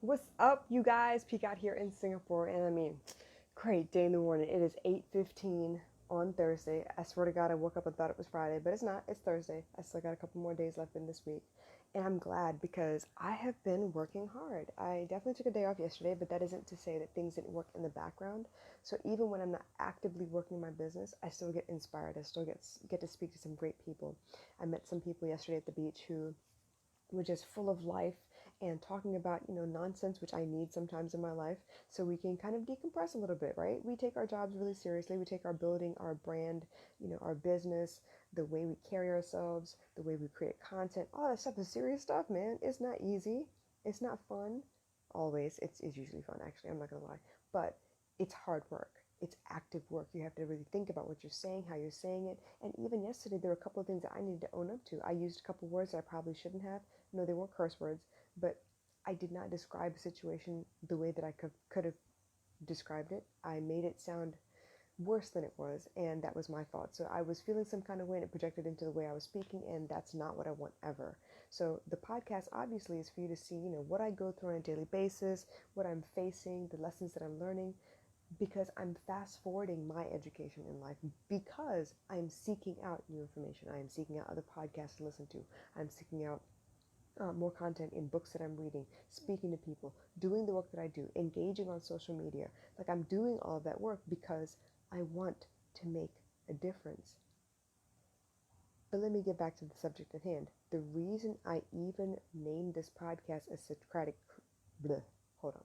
What's up, you guys? Peek out here in Singapore, and I mean, great day in the morning. It is 8:15 on Thursday. I swear to God, I woke up and thought it was Friday, but it's not. It's Thursday. I still got a couple more days left in this week, and I'm glad because I have been working hard. I definitely took a day off yesterday, but that isn't to say that things didn't work in the background. So even when I'm not actively working my business, I still get inspired. I still get to speak to some great people. I met some people yesterday at the beach who were just full of life and talking about, nonsense, which I need sometimes in my life, so we can kind of decompress a little bit, right? We take our jobs really seriously. We take our building, our brand, our business, the way we carry ourselves, the way we create content. All that stuff is serious stuff, man. It's not easy. It's not fun. Always. It's usually fun, actually. I'm not going to lie. But it's hard work. It's active work. You have to really think about what you're saying, how you're saying it. And even yesterday, there were a couple of things that I needed to own up to. I used a couple of words that I probably shouldn't have. No, they weren't curse words, but I did not describe a situation the way that I could have described it. I made it sound worse than it was, and that was my fault. So I was feeling some kind of way, and it projected into the way I was speaking, and that's not what I want ever. So the podcast obviously is for you to see, what I go through on a daily basis, what I'm facing, the lessons that I'm learning, because I'm fast forwarding my education in life, because I'm seeking out new information. I am seeking out other podcasts to listen to. I'm seeking out more content in books that I'm reading, speaking to people, doing the work that I do, engaging on social media. Like, I'm doing all of that work because I want to make a difference. But let me get back to the subject at hand. The reason I even named this podcast a Socratic, bleh, hold on,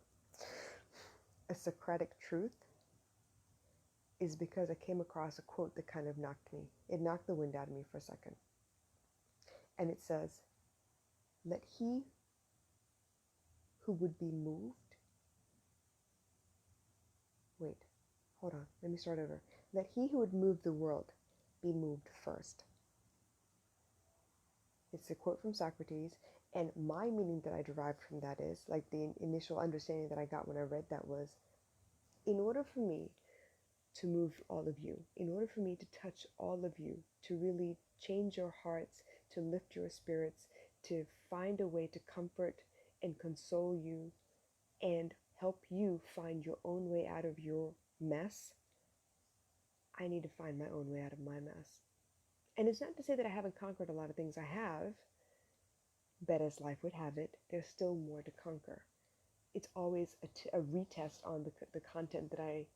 a Socratic truth is because I came across a quote that kind of knocked me. It knocked the wind out of me for a second. And it says, "Let he who would be moved," wait, hold on, let me start over. "Let he who would move the world be moved first." It's a quote from Socrates, and my meaning that I derived from that is, like, the initial understanding that I got when I read that was, in order for me to move all of you, in order for me to touch all of you, to really change your hearts, to lift your spirits, to find a way to comfort and console you and help you find your own way out of your mess, I need to find my own way out of my mess. And it's not to say that I haven't conquered a lot of things. I have, but as life would have it, there's still more to conquer. It's always a retest on the content that I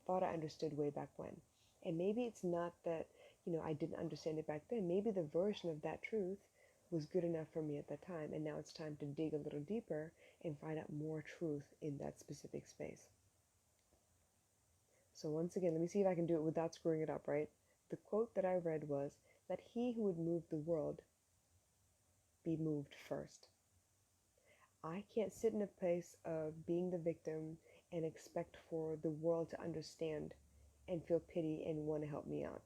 thought I understood way back when. And maybe it's not that, I didn't understand it back then. Maybe the version of that truth was good enough for me at that time. And now it's time to dig a little deeper and find out more truth in that specific space. So once again, let me see if I can do it without screwing it up, right? The quote that I read was, "Let he who would move the world be moved first." I can't sit in a place of being the victim and expect for the world to understand and feel pity and want to help me out.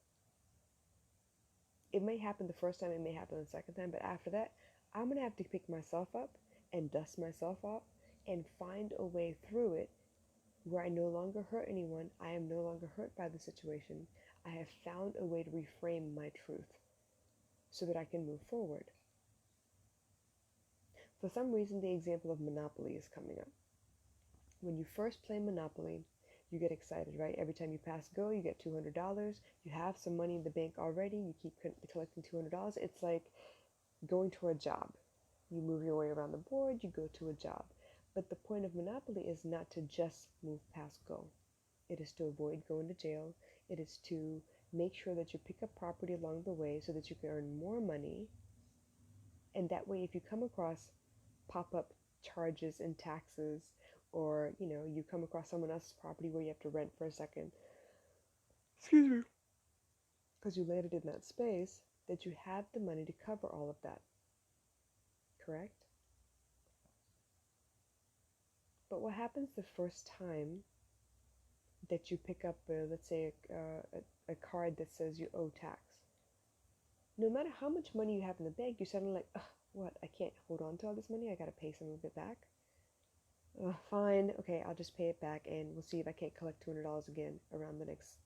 It may happen the first time, it may happen the second time, but after that, I'm going to have to pick myself up and dust myself off and find a way through it where I no longer hurt anyone. I am no longer hurt by the situation. I have found a way to reframe my truth so that I can move forward. For some reason, the example of Monopoly is coming up. When you first play Monopoly, you get excited, right? Every time you pass go, you get $200. You have some money in the bank already. You keep collecting $200. It's like going to a job. You move your way around the board, you go to a job. But the point of Monopoly is not to just move past go. It is to avoid going to jail. It is to make sure that you pick up property along the way so that you can earn more money. And that way, if you come across pop-up charges and taxes, or you come across someone else's property where you have to rent for a second, excuse me, because you landed in that space, that you have the money to cover all of that. Correct? But what happens the first time that you pick up, let's say, a card that says you owe tax? No matter how much money you have in the bank, you're suddenly like, what? I can't hold on to all this money. I gotta pay some of it back. Fine. Okay, I'll just pay it back, and we'll see if I can't collect $200 again around the next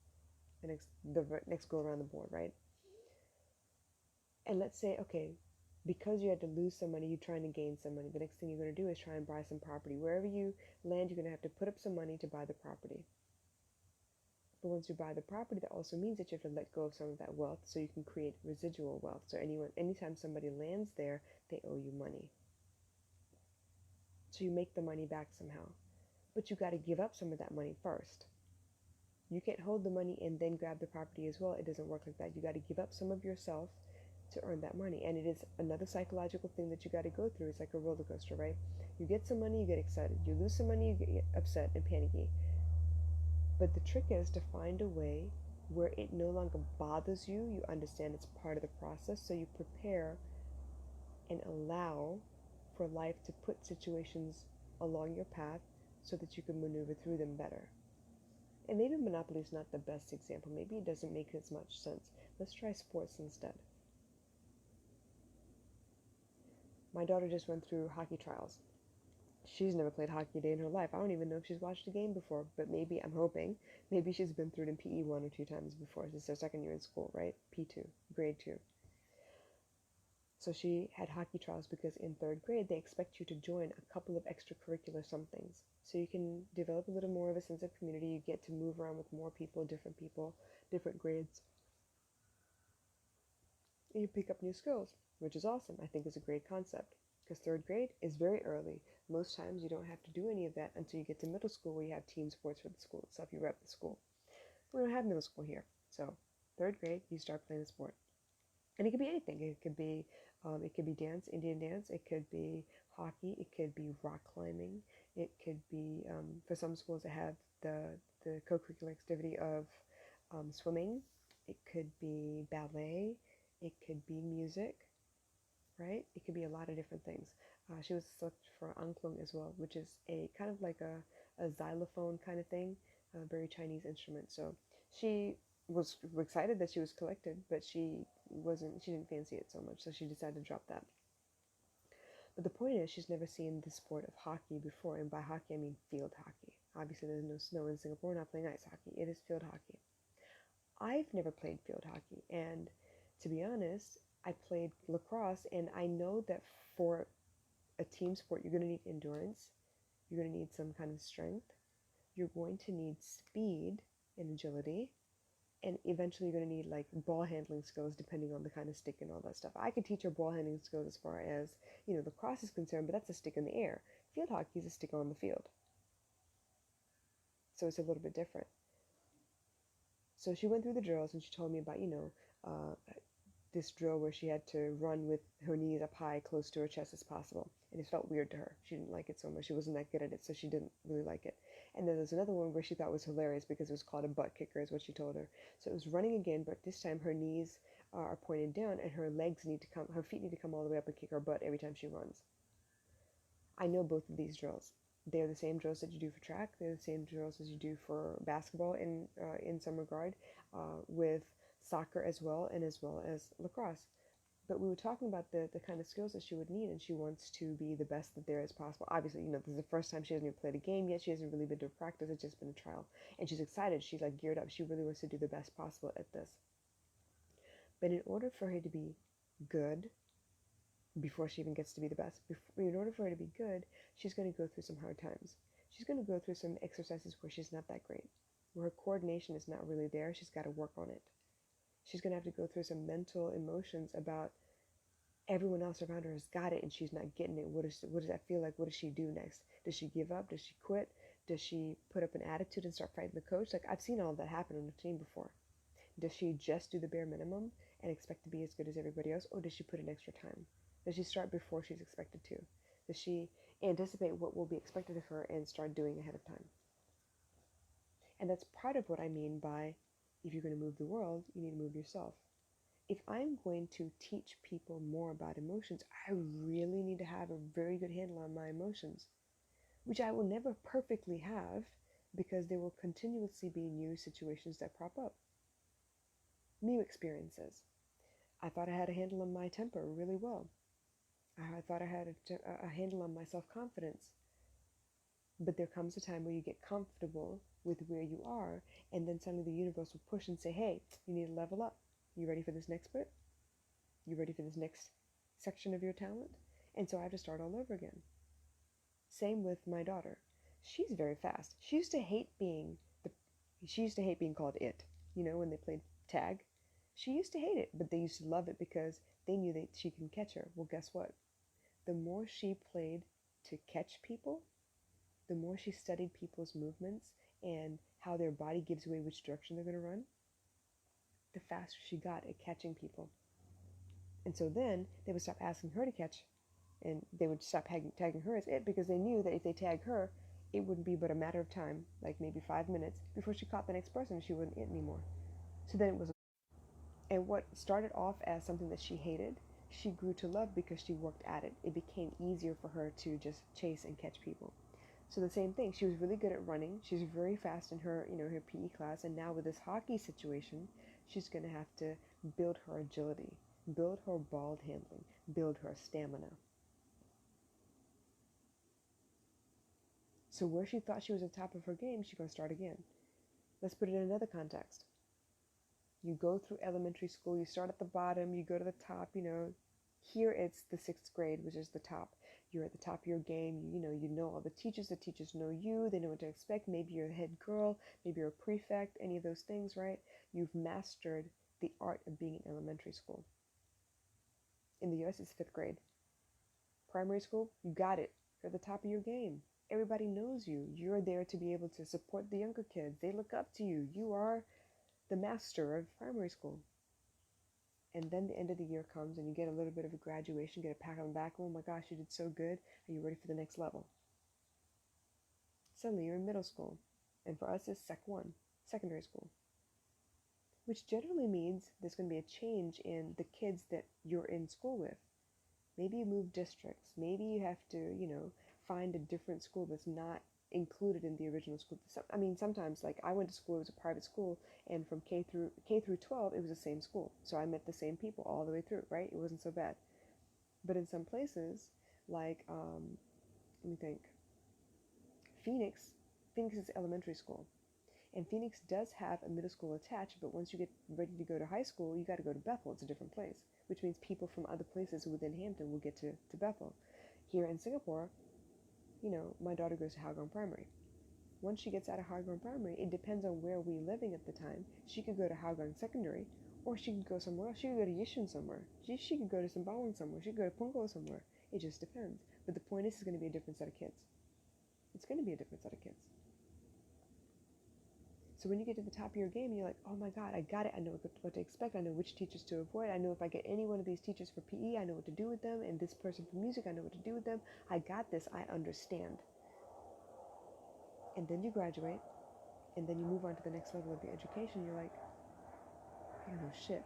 go around the board, right? And let's say, okay, Because you had to lose some money, you're trying to gain some money. The next thing you're going to do is try and buy some property. Wherever you land, you're going to have to put up some money to buy the property. But once you buy the property, that also means that you have to let go of some of that wealth so you can create residual wealth. So anytime somebody lands there, they owe you money. So you make the money back somehow. But you got to give up some of that money first. You can't hold the money and then grab the property as well. It doesn't work like that. You got to give up some of yourself to earn that money. And it is another psychological thing that you got to go through. It's like a roller coaster, right? You get some money, you get excited. You lose some money, you get upset and panicky. But the trick is to find a way where it no longer bothers you. You understand it's part of the process. So you prepare and allow for life to put situations along your path so that you can maneuver through them better. And maybe Monopoly is not the best example. Maybe it doesn't make as much sense. Let's try sports instead. My daughter just went through hockey trials. She's never played hockey a day in her life. I don't even know if she's watched a game before, but maybe, I'm hoping, maybe she's been through it in PE 1 or 2 times before. This is her second year in school, right? P2, grade 2. So she had hockey trials because in third grade, they expect you to join a couple of extracurricular somethings. So you can develop a little more of a sense of community. You get to move around with more people, different grades. And you pick up new skills, which is awesome. I think it's a great concept because third grade is very early. Most times you don't have to do any of that until you get to middle school where you have team sports for the school itself. You rep the school. We don't have middle school here. So third grade, you start playing the sport. And it could be anything. It could be dance, Indian dance. It could be hockey. It could be rock climbing. It could be, for some schools that have the co-curricular activity of swimming. It could be ballet. It could be music, right? It could be a lot of different things. She was selected for angklung as well, which is a kind of like a xylophone kind of thing, a very Chinese instrument. So she was excited that she was selected, but she didn't fancy it so much, so she decided to drop that. But the point is, she's never seen the sport of hockey before, and by hockey I mean field hockey. Obviously there's no snow in Singapore. We're not playing ice hockey. It is field hockey. I've never played field hockey, and to be honest, I played lacrosse, and I know that for a team sport, you're going to need endurance, you're going to need some kind of strength, you're going to need speed and agility, and eventually you're going to need like ball handling skills depending on the kind of stick and all that stuff. I could teach her ball handling skills as far as, lacrosse is concerned, but that's a stick in the air. Field hockey is a stick on the field. So it's a little bit different. So she went through the drills and she told me about, this drill where she had to run with her knees up high, close to her chest as possible. And it felt weird to her. She didn't like it so much. She wasn't that good at it, so she didn't really like it. And then there's another one where she thought was hilarious because it was called a butt kicker, is what she told her. So it was running again, but this time her knees are pointed down and her feet need to come all the way up and kick her butt every time she runs. I know both of these drills. They're the same drills that you do for track. They're the same drills as you do for basketball in some regard, with soccer as well as lacrosse. But we were talking about the kind of skills that she would need, and she wants to be the best that there is possible. Obviously, this is the first time she hasn't even played a game yet. She hasn't really been to practice. It's just been a trial. And she's excited. She's like geared up. She really wants to do the best possible at this. But in order for her to be good, before she even gets to be the best, in order for her to be good, she's going to go through some hard times. She's going to go through some exercises where she's not that great, where her coordination is not really there. She's got to work on it. She's going to have to go through some mental emotions about everyone else around her has got it and she's not getting it. What does that feel like? What does she do next? Does she give up? Does she quit? Does she put up an attitude and start fighting the coach? Like, I've seen all of that happen on a team before. Does she just do the bare minimum and expect to be as good as everybody else? Or does she put in extra time? Does she start before she's expected to? Does she anticipate what will be expected of her and start doing ahead of time? And that's part of what I mean by, if you're going to move the world, you need to move yourself. If I'm going to teach people more about emotions, I really need to have a very good handle on my emotions, which I will never perfectly have because there will continuously be new situations that crop up. New experiences. I thought I had a handle on my temper really well. I thought I had a handle on my self-confidence. But there comes a time where you get comfortable with where you are, and then suddenly the universe will push and say, hey, you need to level up. You ready for this next bit? You ready for this next section of your talent, and so I have to start all over again. Same with my daughter. She's very fast. She used to hate being called it. When they played tag, she used to hate it, but they used to love it because they knew that she can catch her. Well, guess what? The more she played to catch people, the more she studied people's movements and how their body gives away which direction they're going to run, the faster she got at catching people. And so then they would stop asking her to catch, and they would stop tagging her as it, because they knew that if they tagged her, it wouldn't be but a matter of time, like maybe 5 minutes, before she caught the next person and she wasn't it anymore. So then it was, and what started off as something that she hated, she grew to love because she worked at it. It became easier for her to just chase and catch people. So the same thing, she was really good at running. She's very fast in her, her PE class, and now with this hockey situation, she's going to have to build her agility, build her ball handling, build her stamina. So where she thought she was at the top of her game, she's going to start again. Let's put it in another context. You go through elementary school, you start at the bottom, you go to the top, Here it's the 6th grade, which is the top. You're at the top of your game, you know all the teachers know you, they know what to expect. Maybe you're a head girl, maybe you're a prefect, any of those things, right? You've mastered the art of being in elementary school. In the US, it's 5th grade. Primary school, you got it. You're at the top of your game. Everybody knows you. You're there to be able to support the younger kids. They look up to you. You are the master of primary school. And then the end of the year comes and you get a little bit of a graduation, get a pat on the back. Oh my gosh, you did so good. Are you ready for the next level? Suddenly you're in middle school. And for us, it's Sec 1, secondary school. Which generally means there's going to be a change in the kids that you're in school with. Maybe you move districts. Maybe you have to, find a different school that's not included in the original school. Sometimes, like, I went to school, it was a private school, and from K through 12, it was the same school. So I met the same people all the way through, right? It wasn't so bad. But in some places, like, let me think, Phoenix is elementary school. And Phoenix does have a middle school attached, but once you get ready to go to high school, you got to go to Bethel. It's a different place, which means people from other places within Hampton will get to Bethel. Here in Singapore, my daughter goes to Hougang Primary. Once she gets out of Hougang Primary, it depends on where we're living at the time. She could go to Hougang Secondary, or she could go somewhere else. She could go to Yishun somewhere. She could go to Sembawang somewhere. She could go to Punggol somewhere. It just depends. But the point is, it's going to be a different set of kids. It's going to be a different set of kids. So when you get to the top of your game, you're like, oh my God, I got it. I know what to expect. I know which teachers to avoid. I know if I get any one of these teachers for PE, I know what to do with them. And this person for music, I know what to do with them. I got this. I understand. And then you graduate, and then you move on to the next level of your education. You're like, I don't know shit.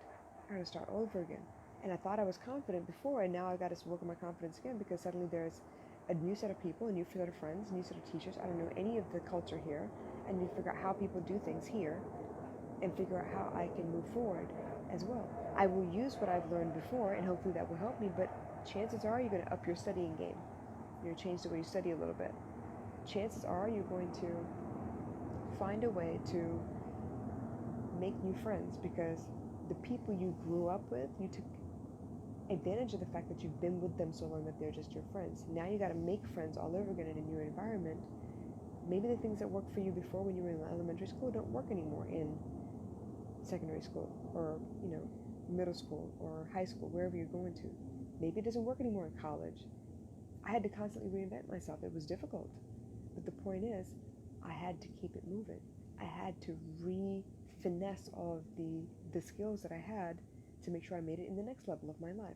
I gotta start all over again. And I thought I was confident before, and now I gotta work on my confidence again, because suddenly there's a new set of people, a new set of friends, a new set of teachers. I don't know any of the culture here. I need to figure out how people do things here and figure out how I can move forward as well. I will use what I've learned before, and hopefully that will help me, but chances are you're going to up your studying game. You're going to change the way you study a little bit. Chances are you're going to find a way to make new friends, because the people you grew up with, you took advantage of the fact that you've been with them so long that they're just your friends. Now you got to make friends all over again in a new environment. Maybe the things that worked for you before when you were in elementary school don't work anymore in secondary school, or, middle school or high school, wherever you're going to. Maybe it doesn't work anymore in college. I had to constantly reinvent myself. It was difficult. But the point is, I had to keep it moving. I had to finesse all of the skills that I had to make sure I made it in the next level of my life.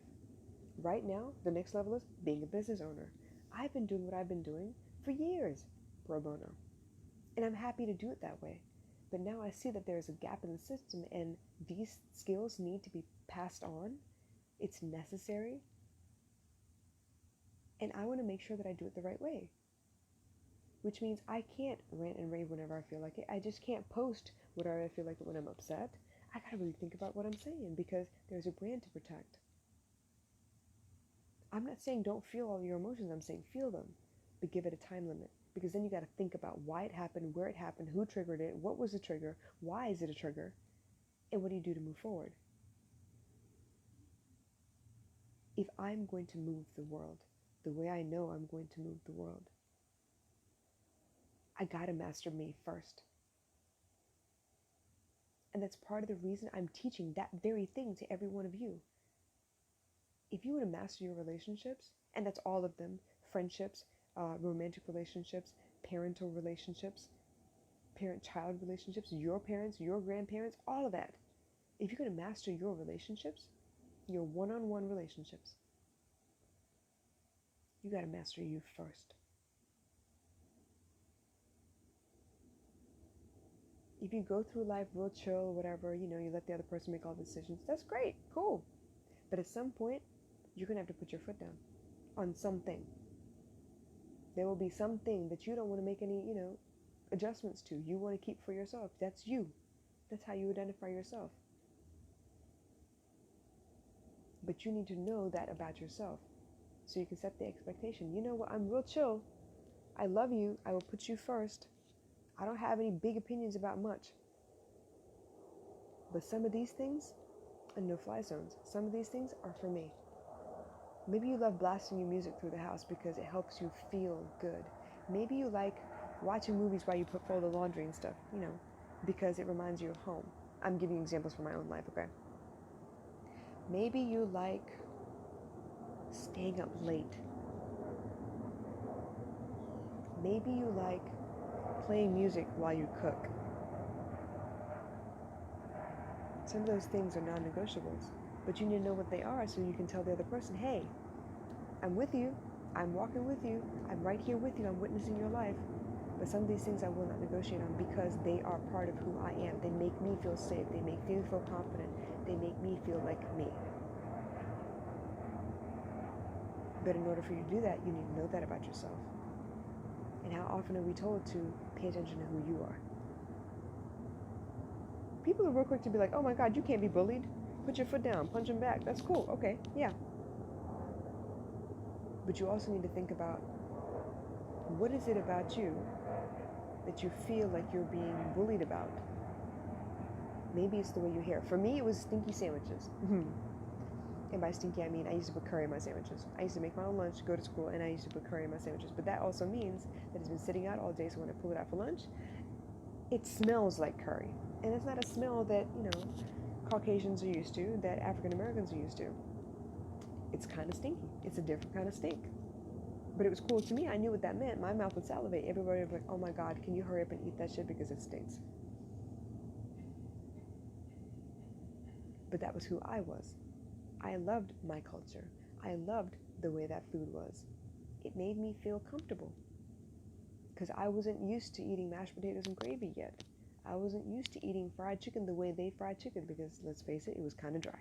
Right now, the next level is being a business owner. I've been doing what I've been doing for years, pro bono. And I'm happy to do it that way. But now I see that there's a gap in the system, and these skills need to be passed on. It's necessary. And I want to make sure that I do it the right way. Which means I can't rant and rave whenever I feel like it. I just can't post whatever I feel like it when I'm upset. I gotta really think about what I'm saying, because there's a brand to protect. I'm not saying don't feel all your emotions. I'm saying feel them, but give it a time limit. Because then you got to think about why it happened, where it happened, who triggered it, what was the trigger, why is it a trigger, and what do you do to move forward? If I'm going to move the world the way I know I'm going to move the world, I gotta master me first. And that's part of the reason I'm teaching that very thing to every one of you. If you were to master your relationships, and that's all of them, friendships, romantic relationships, parental relationships, parent-child relationships, your parents, your grandparents, all of that. If you're going to master your relationships, your one-on-one relationships, you got to master you first. If you go through life real chill, whatever, you let the other person make all the decisions, that's great, cool. But at some point, you're going to have to put your foot down on something. There will be something that you don't want to make any, adjustments to. You want to keep for yourself. That's you. That's how you identify yourself. But you need to know that about yourself so you can set the expectation. You know what? I'm real chill. I love you. I will put you first. I don't have any big opinions about much. But some of these things are no-fly zones. Some of these things are for me. Maybe you love blasting your music through the house because it helps you feel good. Maybe you like watching movies while you fold the laundry and stuff, because it reminds you of home. I'm giving examples from my own life, okay? Maybe you like staying up late. Maybe you like playing music while you cook. Some of those things are non-negotiables, but you need to know what they are so you can tell the other person, hey, I'm with you, I'm walking with you, I'm right here with you, I'm witnessing your life, but some of these things I will not negotiate on because they are part of who I am. They make me feel safe, they make me feel confident, they make me feel like me. But in order for you to do that, you need to know that about yourself. And how often are we told to pay attention to who you are? People are real quick to be like, oh my God, you can't be bullied. Put your foot down, punch him back. That's cool. Okay, yeah. But you also need to think about, what is it about you that you feel like you're being bullied about? Maybe it's the way you hear. For me, it was stinky sandwiches. And by stinky, I mean I used to put curry in my sandwiches. I used to make my own lunch, go to school, and I used to put curry in my sandwiches. But that also means that it's been sitting out all day, so when I pull it out for lunch, it smells like curry. And it's not a smell that, Caucasians are used to, that African Americans are used to. It's kind of stinky. It's a different kind of stink. But it was cool to me. I knew what that meant. My mouth would salivate. Everybody would be like, oh my God, can you hurry up and eat that shit because it stinks? But that was who I was. I loved my culture. I loved the way that food was. It made me feel comfortable because I wasn't used to eating mashed potatoes and gravy yet. I wasn't used to eating fried chicken the way they fried chicken because, let's face it, it was kind of dry.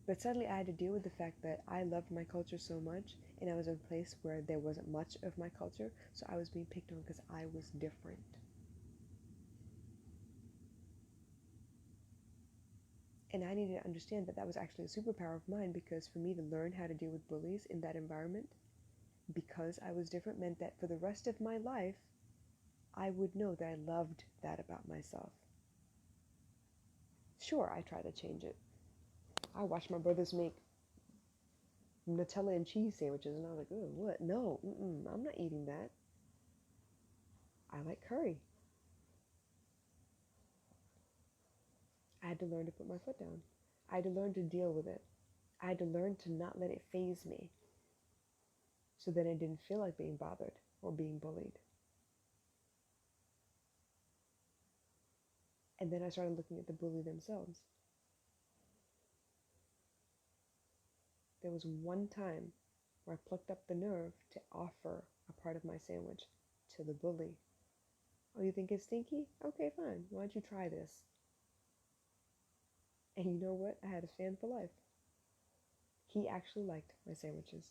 But suddenly I had to deal with the fact that I loved my culture so much, and I was in a place where there wasn't much of my culture, so I was being picked on because I was different. And I needed to understand that that was actually a superpower of mine, because for me to learn how to deal with bullies in that environment, because I was different, meant that for the rest of my life, I would know that I loved that about myself. Sure, I try to change it. I watched my brothers make Nutella and cheese sandwiches, and I was like, oh, what? No, I'm not eating that. I like curry. I had to learn to put my foot down. I had to learn to deal with it. I had to learn to not let it faze me, so that I didn't feel like being bothered or being bullied. And then I started looking at the bully themselves. There was one time where I plucked up the nerve to offer a part of my sandwich to the bully. Oh, you think it's stinky? Okay, fine. Why don't you try this? And you know what? I had a fan for life. He actually liked my sandwiches.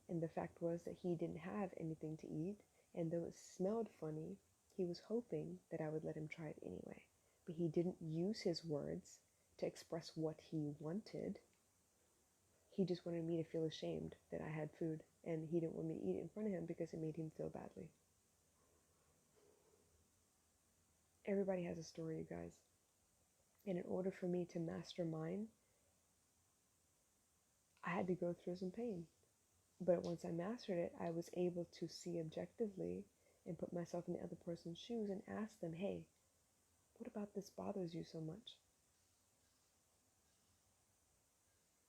And the fact was that he didn't have anything to eat. And though it smelled funny, he was hoping that I would let him try it anyway. But he didn't use his words to express what he wanted. He just wanted me to feel ashamed that I had food, and he didn't want me to eat it in front of him because it made him feel badly. Everybody has a story, you guys. And in order for me to master mine, I had to go through some pain. But once I mastered it, I was able to see objectively and put myself in the other person's shoes and ask them, hey, what about this bothers you so much?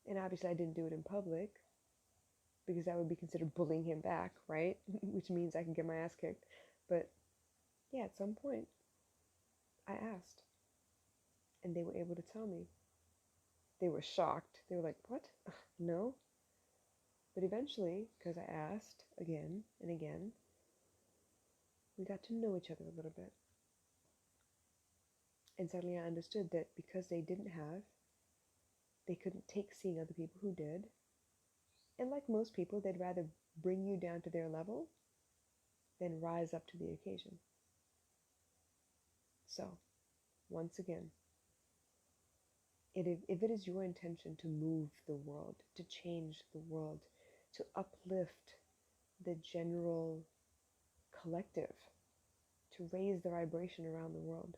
And obviously I didn't do it in public because that would be considered bullying him back, right? Which means I can get my ass kicked. But yeah, at some point I asked and they were able to tell me. They were shocked. They were like, what? No? But eventually, because I asked again and again, we got to know each other a little bit. And suddenly I understood that because they couldn't take seeing other people who did. And like most people, they'd rather bring you down to their level than rise up to the occasion. So, once again, if it is your intention to move the world, to change the world, to uplift the general collective, to raise the vibration around the world,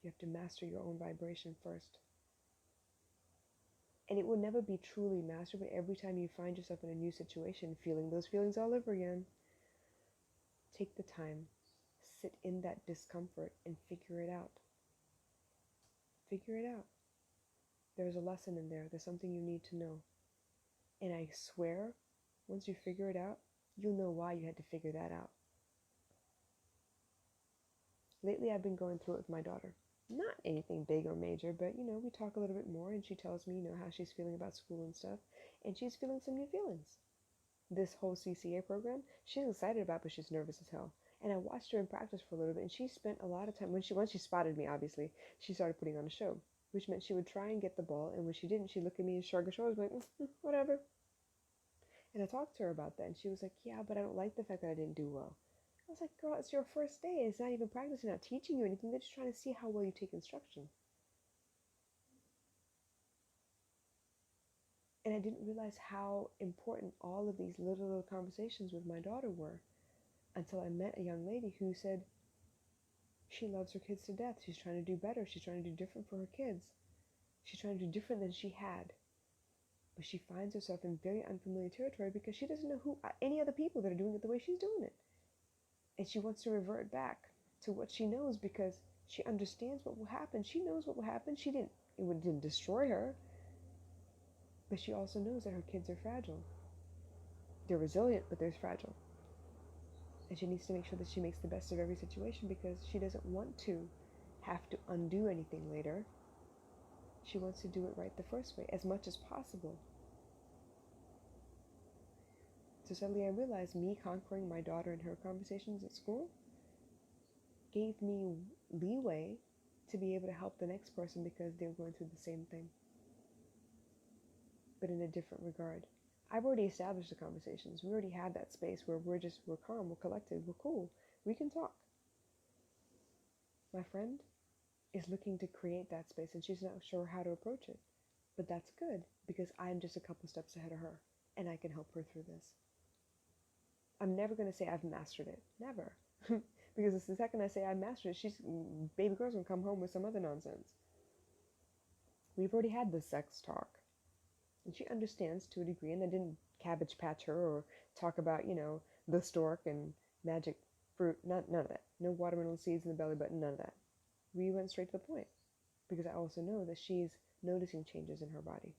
you have to master your own vibration first. And it will never be truly mastered, but every time you find yourself in a new situation, feeling those feelings all over again, take the time, sit in that discomfort, and figure it out. Figure it out. There's a lesson in there. There's something you need to know. And I swear, once you figure it out, you'll know why you had to figure that out. Lately, I've been going through it with my daughter. Not anything big or major, but, we talk a little bit more, and she tells me, how she's feeling about school and stuff. And she's feeling some new feelings. This whole CCA program, she's excited about, but she's nervous as hell. And I watched her in practice for a little bit, and she spent a lot of time, once she spotted me, obviously, she started putting on a show, which meant she would try and get the ball, and when she didn't, she'd look at me and shrug her shoulders, going, whatever. And I talked to her about that, and she was like, yeah, but I don't like the fact that I didn't do well. I was like, girl, it's your first day. It's not even practice. They're not teaching you anything. They're just trying to see how well you take instruction. And I didn't realize how important all of these little conversations with my daughter were until I met a young lady who said she loves her kids to death. She's trying to do better. She's trying to do different for her kids. She's trying to do different than she had. But she finds herself in very unfamiliar territory because she doesn't know any other people that are doing it the way she's doing it. And she wants to revert back to what she knows because she understands what will happen. She knows what will happen. It didn't destroy her. But she also knows that her kids are fragile. They're resilient, but they're fragile. And she needs to make sure that she makes the best of every situation because she doesn't want to have to undo anything later. She wants to do it right the first way, as much as possible. So suddenly I realized me conquering my daughter and her conversations at school gave me leeway to be able to help the next person because they were going through the same thing, but in a different regard. I've already established the conversations. We already had that space where we're calm, we're collected, we're cool. We can talk. My friend is looking to create that space and she's not sure how to approach it. But that's good because I'm just a couple steps ahead of her and I can help her through this. I'm never going to say I've mastered it. Never. Because the second I say I mastered it, baby girl's going to come home with some other nonsense. We've already had this sex talk. And she understands to a degree, and I didn't cabbage patch her or talk about, the stork and magic fruit. None of that. No watermelon seeds in the belly button, none of that. We went straight to the point. Because I also know that she's noticing changes in her body.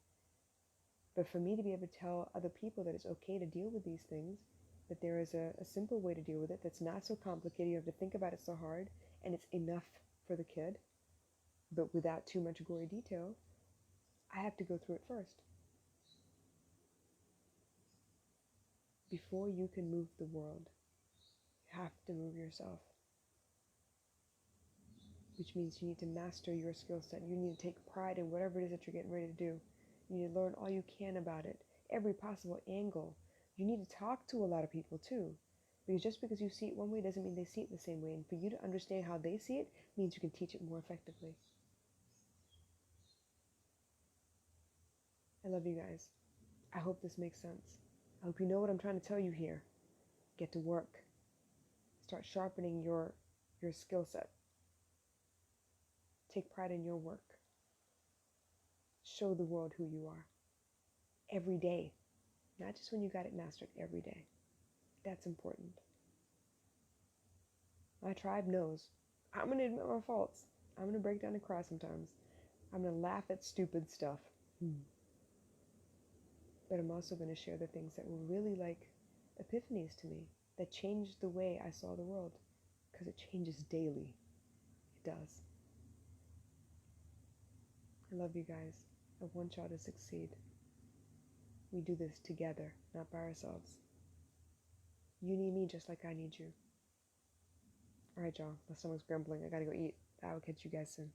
But for me to be able to tell other people that it's okay to deal with these things, that there is a simple way to deal with it that's not so complicated, you have to think about it so hard, and it's enough for the kid, but without too much gory detail, I have to go through it first. Before you can move the world, you have to move yourself. Which means you need to master your skill set. You need to take pride in whatever it is that you're getting ready to do. You need to learn all you can about it, every possible angle. You need to talk to a lot of people too. Because just because you see it one way doesn't mean they see it the same way. And for you to understand how they see it means you can teach it more effectively. I love you guys. I hope this makes sense. I hope you know what I'm trying to tell you here. Get to work. Start sharpening your skill set. Take pride in your work. Show the world who you are. Every day. Not just when you got it mastered, every day. That's important. My tribe knows. I'm going to admit my faults. I'm going to break down and cry sometimes. I'm going to laugh at stupid stuff. But I'm also going to share the things that were really like epiphanies to me, that changed the way I saw the world. Because it changes daily. It does. I love you guys. I want y'all to succeed. We do this together, not by ourselves. You need me just like I need you. Alright, y'all. My stomach's grumbling. I gotta go eat. I will catch you guys soon.